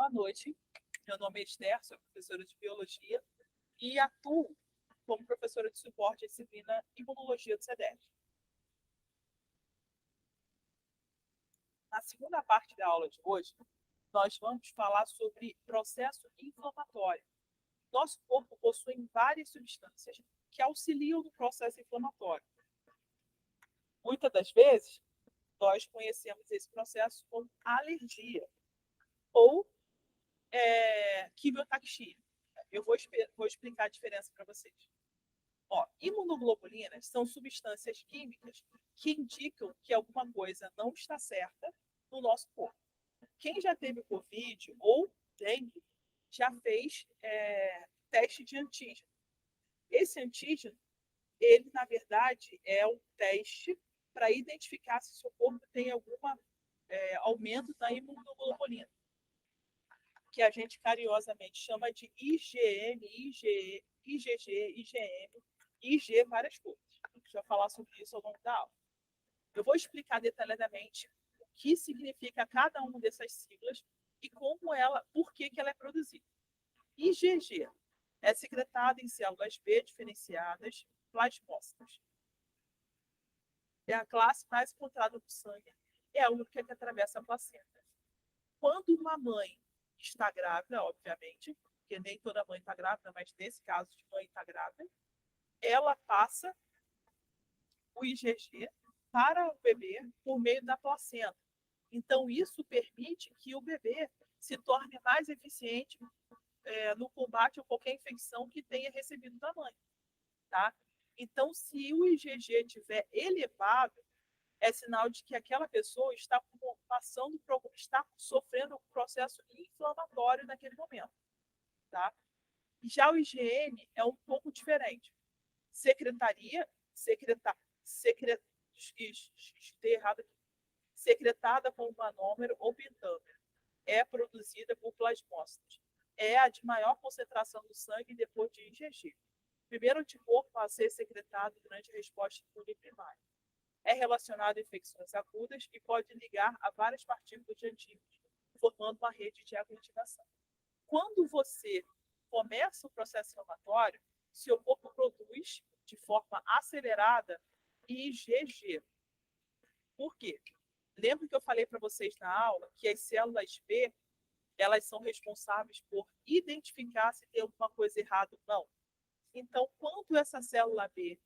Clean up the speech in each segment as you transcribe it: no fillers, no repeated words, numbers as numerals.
boa noite. Meu nome é Esther, sou professora de Biologia e atuo como professora de suporte à disciplina Imunologia do CEDEF. Na segunda parte da aula de hoje, nós vamos falar sobre processo inflamatório. Nosso corpo possui várias substâncias que auxiliam no processo inflamatório. Muitas das vezes, nós conhecemos esse processo como alergia ou quimiotaxia. Eu vou explicar a diferença para vocês. Imunoglobulinas são substâncias químicas que indicam que alguma coisa não está certa no nosso corpo. Quem já teve Covid ou dengue já fez teste de antígeno. Esse antígeno, ele, na verdade, é um teste para identificar se o seu corpo tem algum aumento da imunoglobulina, que a gente carinhosamente chama de IgM, IgG, IgM, IG, várias coisas. A gente vai falar sobre isso ao longo da aula. Eu vou explicar detalhadamente o que significa cada uma dessas siglas e por que ela é produzida. IgG é secretada em células B diferenciadas plasmócitas. É a classe mais encontrada no sangue, é a única que atravessa a placenta. Quando uma mãe está grávida, obviamente, porque nem toda mãe está grávida, mas nesse caso de mãe está grávida, ela passa o IgG para o bebê por meio da placenta. Então, isso permite que o bebê se torne mais eficiente no combate a qualquer infecção que tenha recebido da mãe. Tá? Então, se o IgG estiver elevado, é sinal de que aquela pessoa está sofrendo um processo inflamatório naquele momento. Tá? Já o IgM é um pouco diferente. Secretada com manômero ou pentâmero. É produzida por plasmócitos. É a de maior concentração no sangue depois de IgG. Primeiro anticorpo a ser secretado durante a resposta imune primária. É relacionado a infecções agudas e pode ligar a várias partículas de antígenos, formando uma rede de aglutinação. Quando você começa o processo inflamatório, seu corpo produz de forma acelerada IgG. Por quê? Lembra que eu falei para vocês na aula que as células B, elas são responsáveis por identificar se tem alguma coisa errada ou não. Então, quando essa célula B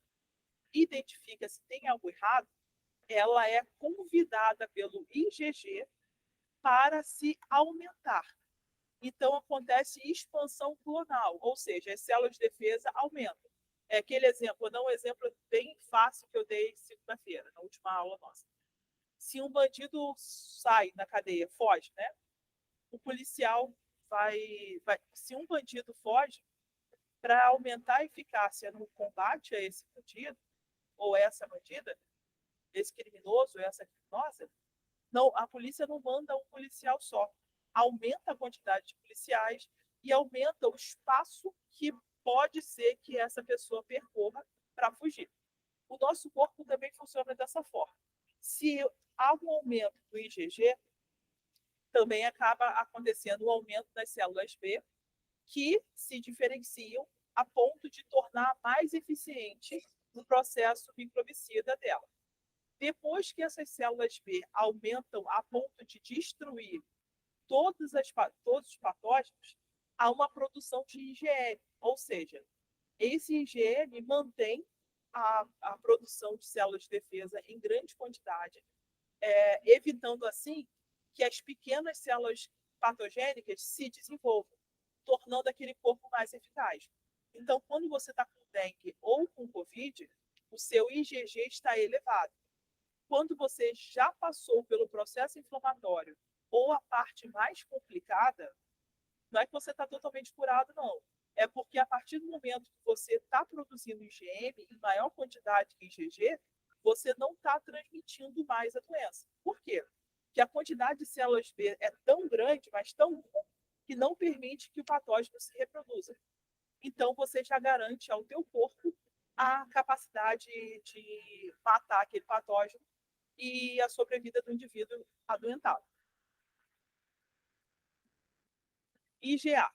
identifica se tem algo errado, ela é convidada pelo IgG para se aumentar. Então, acontece expansão clonal, ou seja, as células de defesa aumentam. É aquele exemplo, vou dar um exemplo bem fácil que eu dei segunda-feira, na última aula nossa. Se um bandido sai da cadeia, foge, né? O policial se um bandido foge, para aumentar a eficácia no combate a esse bandido, ou essa bandida, esse criminoso, essa criminosa, não, a polícia não manda um policial só. Aumenta a quantidade de policiais e aumenta o espaço que pode ser que essa pessoa percorra para fugir. O nosso corpo também funciona dessa forma. Se há um aumento do IgG, também acaba acontecendo o aumento das células B, que se diferenciam a ponto de tornar mais eficiente o processo microbicida dela. Depois que essas células B aumentam a ponto de destruir todos os patógenos, há uma produção de IgM, ou seja, esse IgM mantém a produção de células de defesa em grande quantidade, evitando assim que as pequenas células patogênicas se desenvolvam, tornando aquele corpo mais eficaz. Então, quando você está com dengue ou com Covid, o seu IgG está elevado. Quando você já passou pelo processo inflamatório ou a parte mais complicada, não é que você está totalmente curado, não. É porque a partir do momento que você está produzindo IgM em maior quantidade que IgG, você não está transmitindo mais a doença. Por quê? Porque a quantidade de células B é tão grande, mas tão grande, que não permite que o patógeno se reproduza. Então, você já garante ao teu corpo a capacidade de matar aquele patógeno e a sobrevida do indivíduo adoentado. IgA,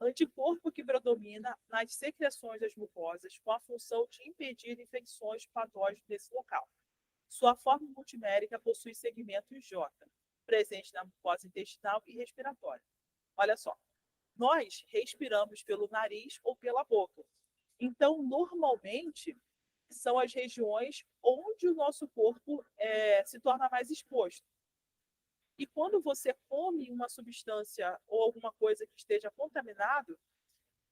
anticorpo que predomina nas secreções das mucosas com a função de impedir infecções patógenas nesse local. Sua forma multimérica possui segmentos J, presente na mucosa intestinal e respiratória. Olha só, nós respiramos pelo nariz ou pela boca. Então, normalmente, são as regiões onde o nosso corpo se torna mais exposto. E quando você come uma substância ou alguma coisa que esteja contaminado,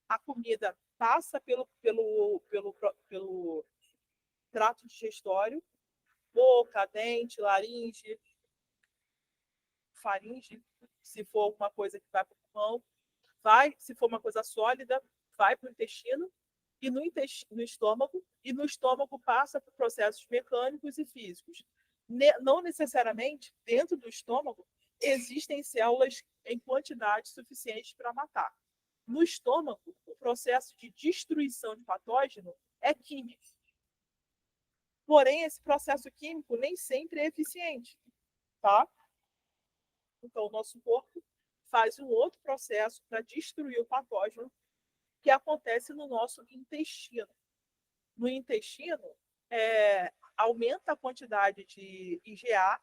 a comida passa pelo trato digestório, boca, dente, laringe, faringe, se for alguma coisa que vai para o pulmão, se for uma coisa sólida, vai para o intestino, e no estômago, e no estômago passa por processos mecânicos e físicos. Não necessariamente, dentro do estômago, existem células em quantidade suficiente para matar. No estômago, o processo de destruição de patógeno é químico. Porém, esse processo químico nem sempre é eficiente, tá? Então, o nosso corpo faz um outro processo para destruir o patógeno que acontece no nosso intestino. No intestino, aumenta a quantidade de IgA,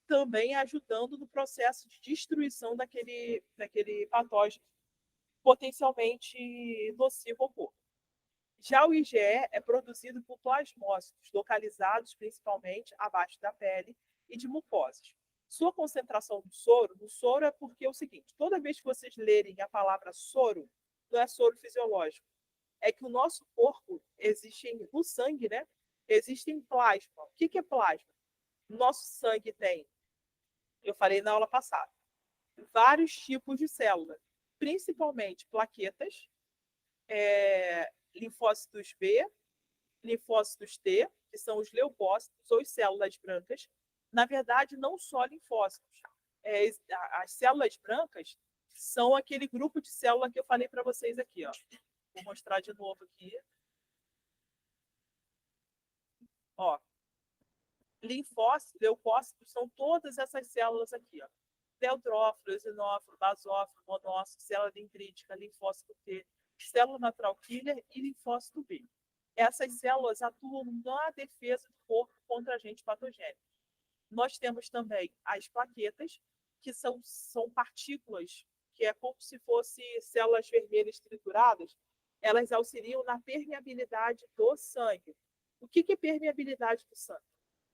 também ajudando no processo de destruição daquele patógeno potencialmente nocivo ao corpo. Já o IgE é produzido por plasmócitos, localizados principalmente abaixo da pele e de mucosas. Sua concentração no soro é porque é o seguinte, toda vez que vocês lerem a palavra soro, não é soro fisiológico, é que o nosso corpo existe no sangue, né? Existe em plasma. O que é plasma? O nosso sangue tem, eu falei na aula passada, vários tipos de células, principalmente plaquetas, linfócitos B, linfócitos T, que são os leucócitos ou as células brancas. Na verdade, não só linfócitos. As células brancas são aquele grupo de célula que eu falei para vocês aqui. Ó. Vou mostrar de novo aqui. Ó. Linfócitos, leucócitos, são todas essas células aqui. Ó. Neutrófilo, eosinófilo, basófilo, monócito, célula dendrítica, linfócito T, célula natural killer e linfócito B. Essas células atuam na defesa do corpo contra agentes patogênicos. Nós temos também as plaquetas, que são partículas, que é como se fossem células vermelhas trituradas, elas auxiliam na permeabilidade do sangue. O que é permeabilidade do sangue?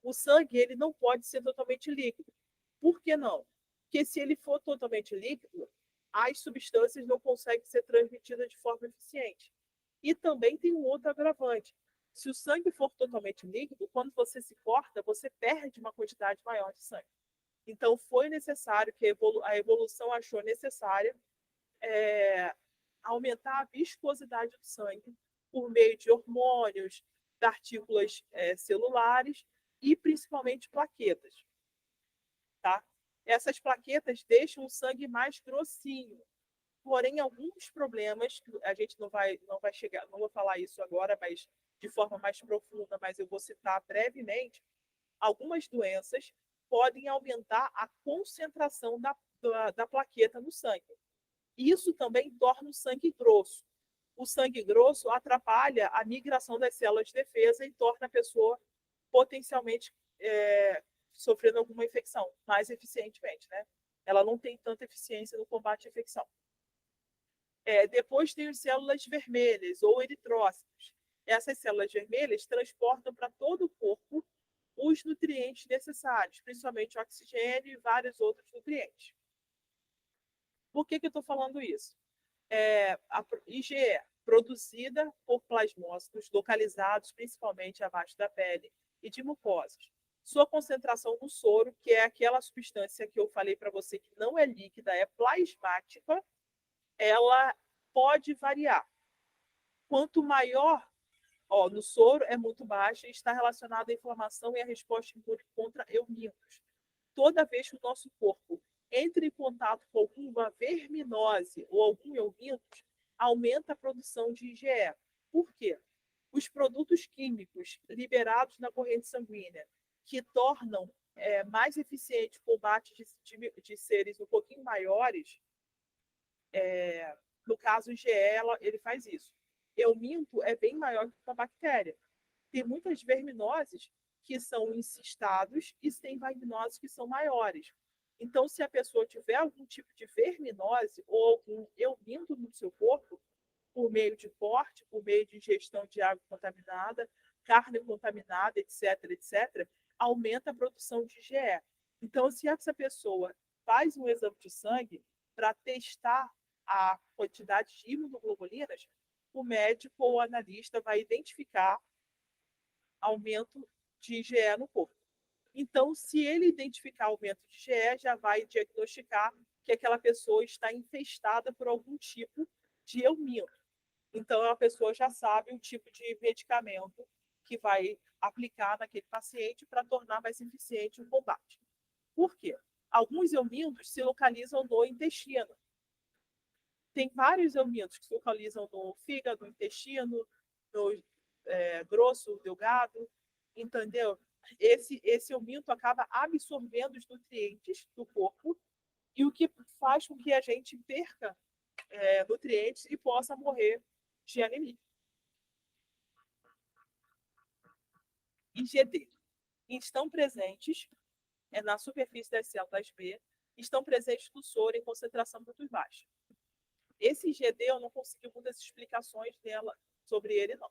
O sangue ele não pode ser totalmente líquido. Por que não? Porque se ele for totalmente líquido, as substâncias não conseguem ser transmitidas de forma eficiente. E também tem um outro agravante. Se o sangue for totalmente líquido, quando você se corta, você perde uma quantidade maior de sangue. Então, foi necessário que a evolução achou necessária aumentar a viscosidade do sangue por meio de hormônios, partículas celulares e principalmente plaquetas. Tá? Essas plaquetas deixam o sangue mais grossinho. Porém, alguns problemas, a gente não vai chegar, não vou falar isso agora, mas de forma mais profunda, mas eu vou citar brevemente, algumas doenças podem aumentar a concentração da plaqueta no sangue. Isso também torna o sangue grosso. O sangue grosso atrapalha a migração das células de defesa e torna a pessoa potencialmente sofrendo alguma infecção, mais eficientemente, né? Ela não tem tanta eficiência no combate à infecção. Depois tem as células vermelhas ou eritrócitos. Essas células vermelhas transportam para todo o corpo os nutrientes necessários, principalmente oxigênio e vários outros nutrientes. Por que eu estou falando isso? A IgE, produzida por plasmócitos localizados principalmente abaixo da pele e de mucosas. Sua concentração no soro, que é aquela substância que eu falei para você que não é líquida, é plasmática, ela pode variar. Quanto maior, no soro é muito baixa e está relacionada à inflamação e à resposta imune contra eumínus. Toda vez que o nosso corpo entra em contato com alguma verminose ou algum eumínus, aumenta a produção de IgE. Por quê? Os produtos químicos liberados na corrente sanguínea, que tornam mais eficiente o combate de seres um pouquinho maiores, No caso, o IgE, ele faz isso. Euminto é bem maior que a bactéria. Tem muitas verminoses que são incistados e tem verminoses que são maiores. Então, se a pessoa tiver algum tipo de verminose ou algum euminto no seu corpo, por meio de corte, por meio de ingestão de água contaminada, carne contaminada, etc., aumenta a produção de IgE. Então, se essa pessoa faz um exame de sangue para testar a quantidade de imunoglobulinas, o médico ou o analista vai identificar aumento de IgE no corpo. Então, se ele identificar aumento de IgE, já vai diagnosticar que aquela pessoa está infestada por algum tipo de euminto. Então, a pessoa já sabe o tipo de medicamento que vai aplicar naquele paciente para tornar mais eficiente o combate. Por quê? Alguns eumintos se localizam no intestino. Tem vários eumintos que se localizam no fígado, no intestino, no grosso, delgado, entendeu? Esse euminto acaba absorvendo os nutrientes do corpo e o que faz com que a gente perca nutrientes e possa morrer de anemia. IgD. Estão presentes na superfície das células B, estão presentes no soro em concentração muito baixa. Esse IgD eu não consegui muitas explicações sobre ele, não.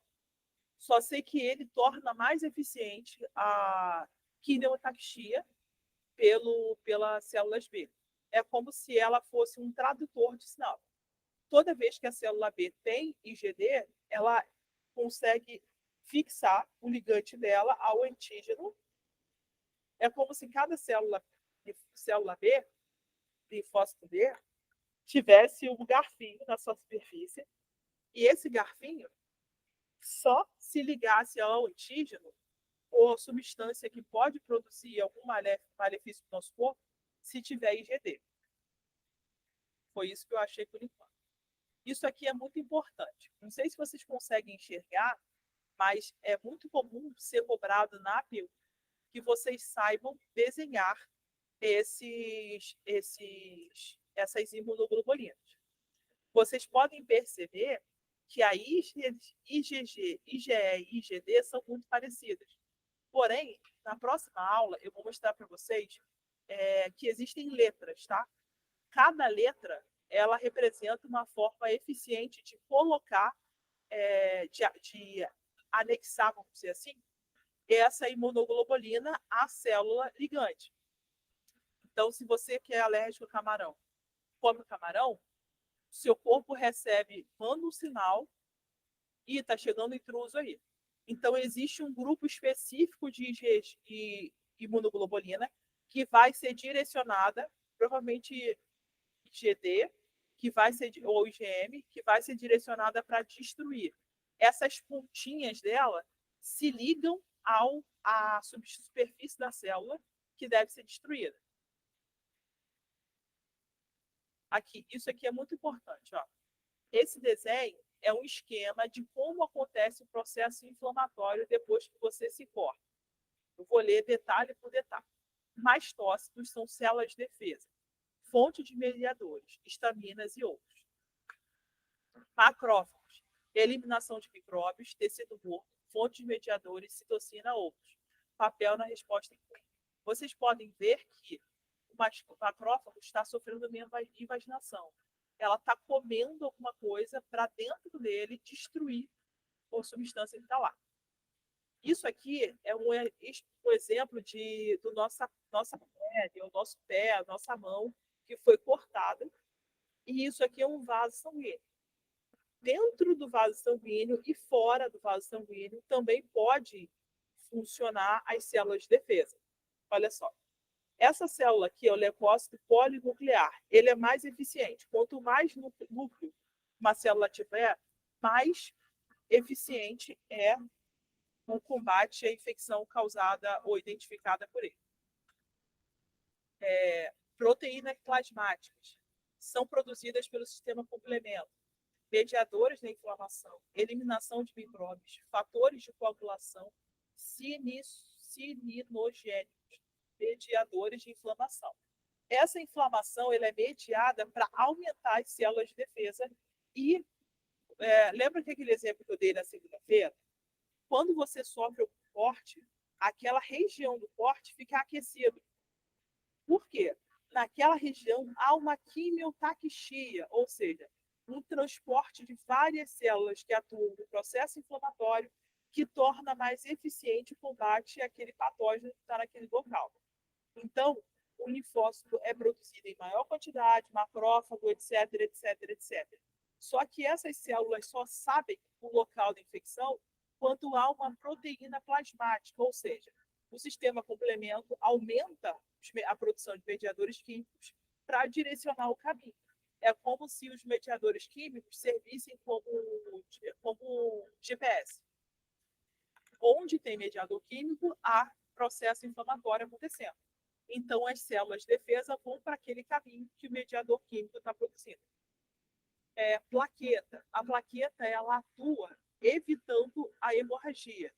Só sei que ele torna mais eficiente a quimiotaxia pelas células B. É como se ela fosse um tradutor de sinal. Toda vez que a célula B tem IgD, ela consegue fixar o ligante dela ao antígeno. É como se cada célula B, linfócito B, tivesse um garfinho na sua superfície, e esse garfinho só se ligasse ao antígeno ou substância que pode produzir algum malefício no nosso corpo se tiver IgD. Foi isso que eu achei por enquanto. Isso aqui é muito importante. Não sei se vocês conseguem enxergar, mas é muito comum ser cobrado na APIL que vocês saibam desenhar essas imunoglobulinas. Vocês podem perceber que a IgG, IgE e IgD são muito parecidas. Porém, na próxima aula, eu vou mostrar para vocês que existem letras, tá? Cada letra, ela representa uma forma eficiente de colocar, de anexar, vamos dizer assim, essa imunoglobulina à célula ligante. Então, se você que é alérgico ao camarão, come o camarão, seu corpo recebe, manda um sinal e está chegando intruso aí. Então, existe um grupo específico de imunoglobulina que vai ser direcionada, provavelmente IgD, que vai ser, ou IgM, que vai ser direcionada para destruir. Essas pontinhas dela se ligam à superfície da célula que deve ser destruída. Aqui, isso aqui é muito importante. Ó. Esse desenho é um esquema de como acontece o processo inflamatório depois que você se corta. Eu vou ler detalhe por detalhe. Mastócitos são células de defesa, fonte de mediadores, estaminas e outros. Macrófagos, eliminação de micróbios, tecido morto, fonte de mediadores, citocina, outros. Papel na resposta imune. Vocês podem ver que o macrófago está sofrendo invaginação. Ela está comendo alguma coisa para dentro dele destruir a substância que está lá. Isso aqui é um exemplo do nossa pele, o nosso pé, a nossa mão, que foi cortada. E isso aqui é um vaso sanguíneo. Dentro do vaso sanguíneo e fora do vaso sanguíneo também pode funcionar as células de defesa. Olha só. Essa célula aqui é o leucócito polinuclear. Ele é mais eficiente. Quanto mais núcleo uma célula tiver, mais eficiente é o combate à infecção causada ou identificada por ele. Proteínas plasmáticas são produzidas pelo sistema complemento, mediadores da inflamação, eliminação de micróbios, fatores de coagulação, cininogênicos, mediadores de inflamação. essa inflamação ela é mediada para aumentar as células de defesa e lembra que aquele exemplo que eu dei na segunda-feira? Quando você sofre um corte, aquela região do corte fica aquecida. Por quê? Naquela região há uma quimiotaxia, ou seja, um transporte de várias células que atuam no processo inflamatório que torna mais eficiente o combate àquele patógeno que está naquele local. Então, o linfócito é produzido em maior quantidade, macrófago, etc, etc, etc. Só que essas células só sabem o local da infecção quando há uma proteína plasmática, ou seja, o sistema complemento aumenta a produção de mediadores químicos para direcionar o caminho. É como se os mediadores químicos servissem como GPS. Onde tem mediador químico, há processo inflamatório acontecendo. Então, as células de defesa vão para aquele caminho que o mediador químico está produzindo. Plaqueta. A plaqueta ela atua evitando a hemorragia.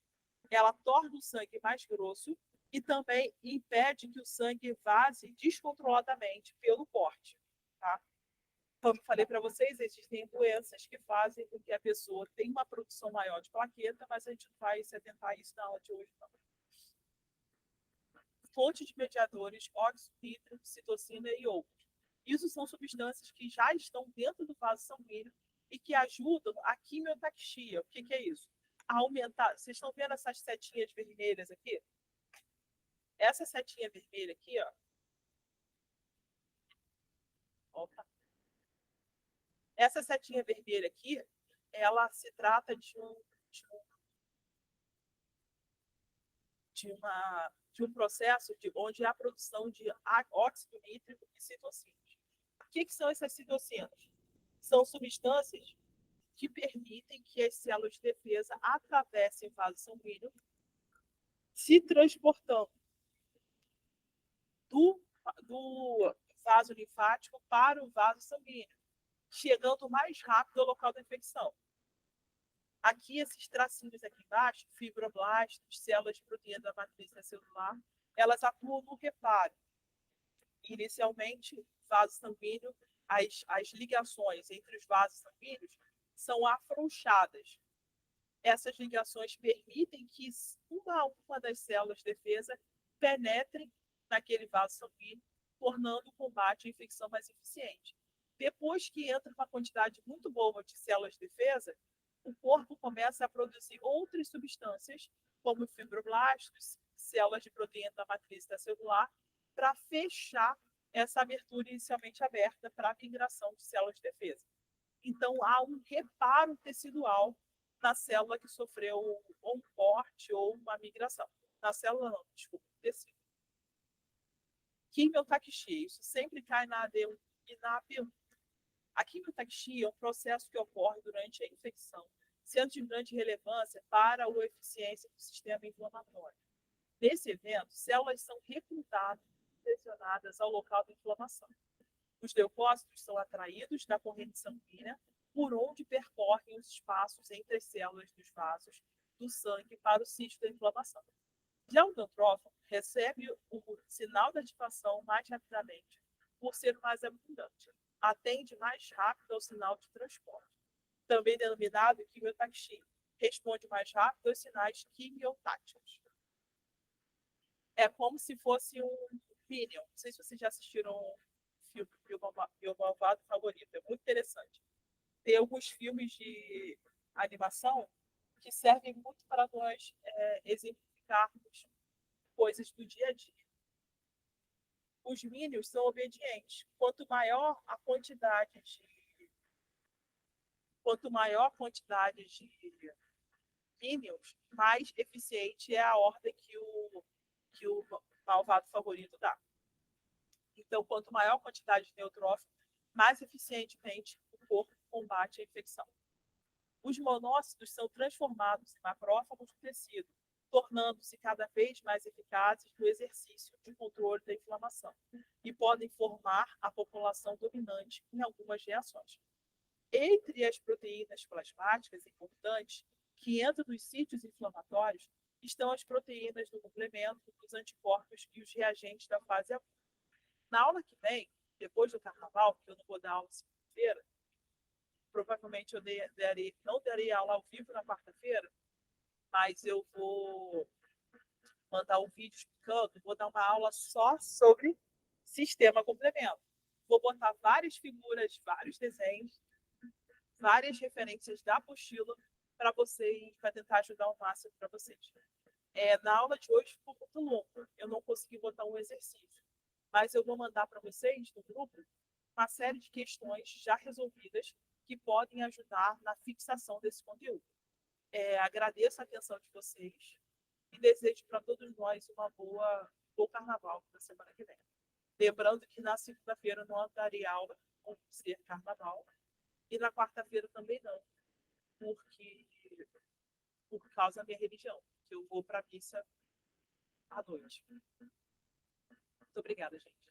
Ela torna o sangue mais grosso e também impede que o sangue vaze descontroladamente pelo corte. Tá? Como falei para vocês, existem doenças que fazem com que a pessoa tenha uma produção maior de plaqueta, mas a gente não vai se atentar a isso na aula de hoje, não. Fonte de mediadores, óxido nítrico, citocina e outros. Isso são substâncias que já estão dentro do vaso sanguíneo e que ajudam a quimiotaxia. O que é isso? A aumentar. Vocês estão vendo essas setinhas vermelhas aqui? Essa setinha vermelha aqui, ó. Opa. Essa setinha vermelha aqui, ela se trata de um processo onde há a produção de óxido nítrico e citocinas. O que são essas citocinas? São substâncias que permitem que as células de defesa atravessem o vaso sanguíneo, se transportando do vaso linfático para o vaso sanguíneo, chegando mais rápido ao local da infecção. Aqui, esses tracinhos aqui embaixo, fibroblastos, células de proteína da matriz celular, elas atuam no reparo. Inicialmente, vaso sanguíneo, as ligações entre os vasos sanguíneos são afrouxadas. Essas ligações permitem que uma a uma das células de defesa penetrem naquele vaso sanguíneo, tornando o combate à infecção mais eficiente. Depois que entra uma quantidade muito boa de células de defesa, o corpo começa a produzir outras substâncias, como fibroblastos, células de proteína da matriz celular, para fechar essa abertura inicialmente aberta para a migração de células de defesa. Então, há um reparo tecidual na célula que sofreu ou um corte ou uma migração. Na célula não, desculpa, tecido. Quimiotaxia, isso sempre cai na AD1 e na AP1. A quimiotaxia é um processo que ocorre durante a infecção, sendo de grande relevância para a eficiência do sistema inflamatório. Nesse evento, células são recrutadas e direcionadas ao local da inflamação. Os leucócitos são atraídos da corrente sanguínea por onde percorrem os espaços entre as células dos vasos do sangue para o sítio da inflamação. Já o neutrófilo recebe o sinal de ativação mais rapidamente, por ser mais abundante. Atende mais rápido ao sinal de transporte, também denominado quimiotaxia. Responde mais rápido aos sinais quimiotáticos. É como se fosse um Minion. Não sei se vocês já assistiram o filme Meu Malvado Favorito. É muito interessante. Tem alguns filmes de animação que servem muito para nós exemplificarmos coisas do dia a dia. Os Minions são obedientes. Quanto maior a quantidade de Minions, mais eficiente é a ordem que o malvado favorito dá. Então, quanto maior a quantidade de neutrófilo, mais eficientemente o corpo combate a infecção. Os monócitos são transformados em macrófagos do tecido, tornando-se cada vez mais eficazes no exercício de controle da inflamação e podem formar a população dominante em algumas reações. Entre as proteínas plasmáticas importantes que entram nos sítios inflamatórios estão as proteínas do complemento, os anticorpos e os reagentes da fase aguda. Na aula que vem, depois do carnaval, que eu não vou dar aula segunda-feira, provavelmente eu não darei aula ao vivo na quarta-feira, mas eu vou mandar um vídeo explicando, vou dar uma aula só sobre sistema complemento. Vou botar várias figuras, vários desenhos, várias referências da apostila para vocês, para tentar ajudar o máximo para vocês. Na aula de hoje ficou muito longo, eu não consegui botar um exercício, mas eu vou mandar para vocês no grupo uma série de questões já resolvidas que podem ajudar na fixação desse conteúdo. Agradeço a atenção de vocês e desejo para todos nós uma bom carnaval na semana que vem. Lembrando que na segunda-feira não darei aula, por ser carnaval, e na quarta-feira também não, por causa da minha religião, que eu vou para a missa à noite. Muito obrigada, gente.